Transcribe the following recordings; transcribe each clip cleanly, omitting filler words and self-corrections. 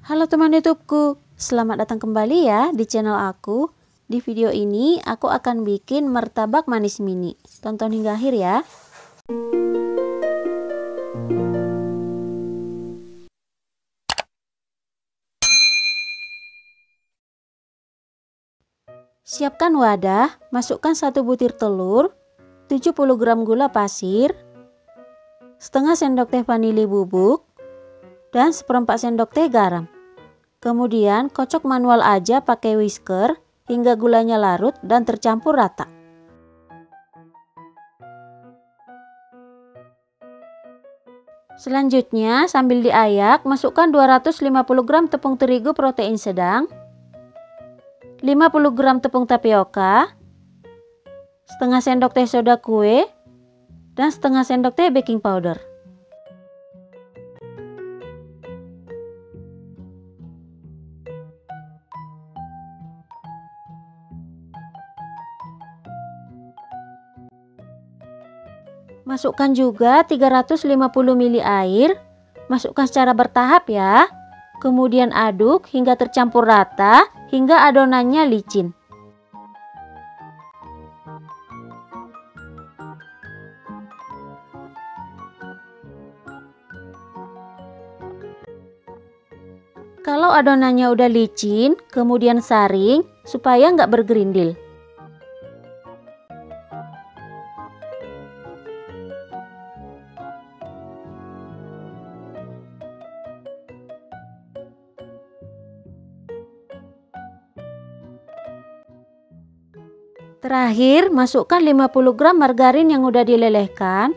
Halo teman YouTubeku, selamat datang kembali ya di channel aku. Di video ini aku akan bikin martabak manis mini. Tonton hingga akhir ya. Siapkan wadah, masukkan 1 butir telur, 70 gram gula pasir, setengah sendok teh vanili bubuk, dan seperempat sendok teh garam. Kemudian kocok manual aja pakai whisker hingga gulanya larut dan tercampur rata. Selanjutnya sambil diayak masukkan 250 gram tepung terigu protein sedang, 50 gram tepung tapioka, setengah sendok teh soda kue, dan setengah sendok teh baking powder. Masukkan juga 350 ml air, masukkan secara bertahap ya. Kemudian aduk hingga tercampur rata, hingga adonannya licin. Kalau adonannya udah licin, kemudian saring supaya nggak bergerindil. Terakhir, masukkan 50 gram margarin yang udah dilelehkan.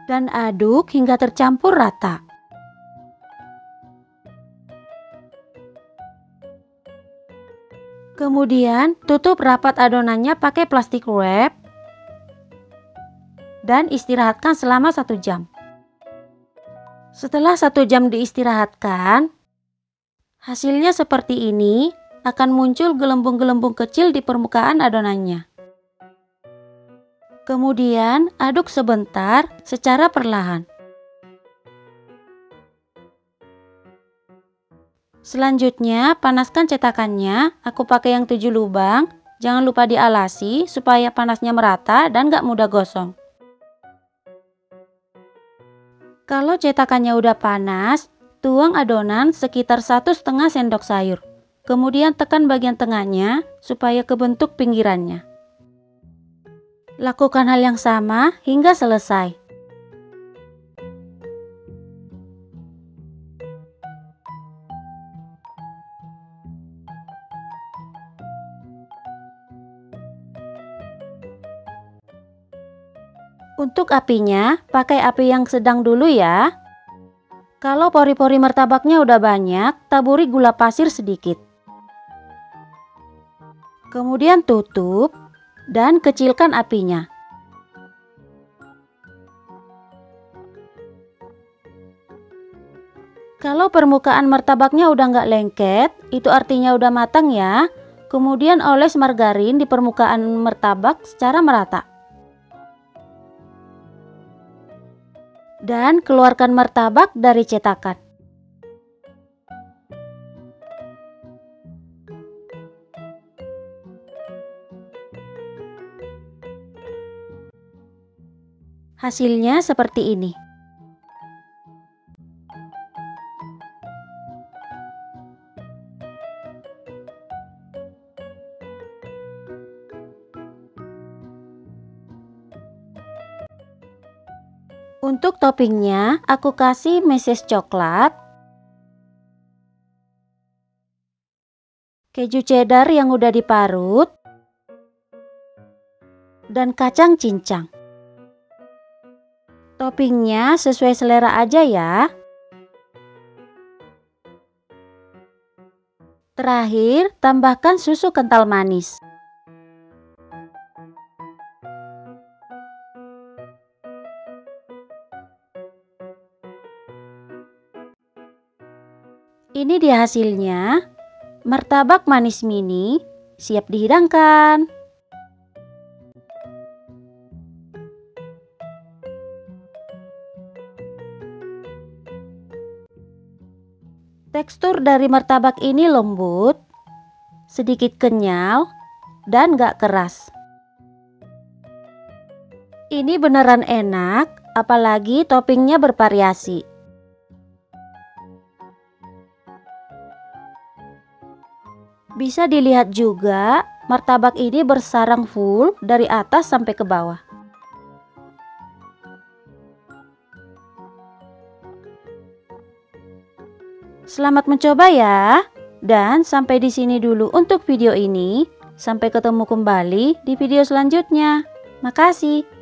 Dan aduk hingga tercampur rata. Kemudian tutup rapat adonannya pakai plastik wrap. Dan istirahatkan selama 1 jam. Setelah 1 jam diistirahatkan, hasilnya seperti ini, akan muncul gelembung-gelembung kecil di permukaan adonannya. Kemudian aduk sebentar secara perlahan. Selanjutnya panaskan cetakannya, aku pakai yang 7 lubang. Jangan lupa dialasi supaya panasnya merata dan gak mudah gosong. Kalau cetakannya udah panas, tuang adonan sekitar 1,5 sendok sayur. Kemudian tekan bagian tengahnya supaya kebentuk pinggirannya. Lakukan hal yang sama hingga selesai. Untuk apinya, pakai api yang sedang dulu ya. Kalau pori-pori martabaknya udah banyak, taburi gula pasir sedikit. Kemudian tutup dan kecilkan apinya. Kalau permukaan martabaknya udah nggak lengket, itu artinya udah matang ya. Kemudian oles margarin di permukaan martabak secara merata. Dan keluarkan martabak dari cetakan. Hasilnya seperti ini. Untuk toppingnya, aku kasih meses coklat, keju cheddar yang udah diparut, dan kacang cincang. Toppingnya sesuai selera aja ya. Terakhir, tambahkan susu kental manis. Ini dia hasilnya, martabak manis mini siap dihidangkan. Tekstur dari martabak ini lembut, sedikit kenyal, dan gak keras. Ini beneran enak, apalagi toppingnya bervariasi. Bisa dilihat juga, martabak ini bersarang full dari atas sampai ke bawah. Selamat mencoba ya. Dan sampai di sini dulu untuk video ini. Sampai ketemu kembali di video selanjutnya. Makasih.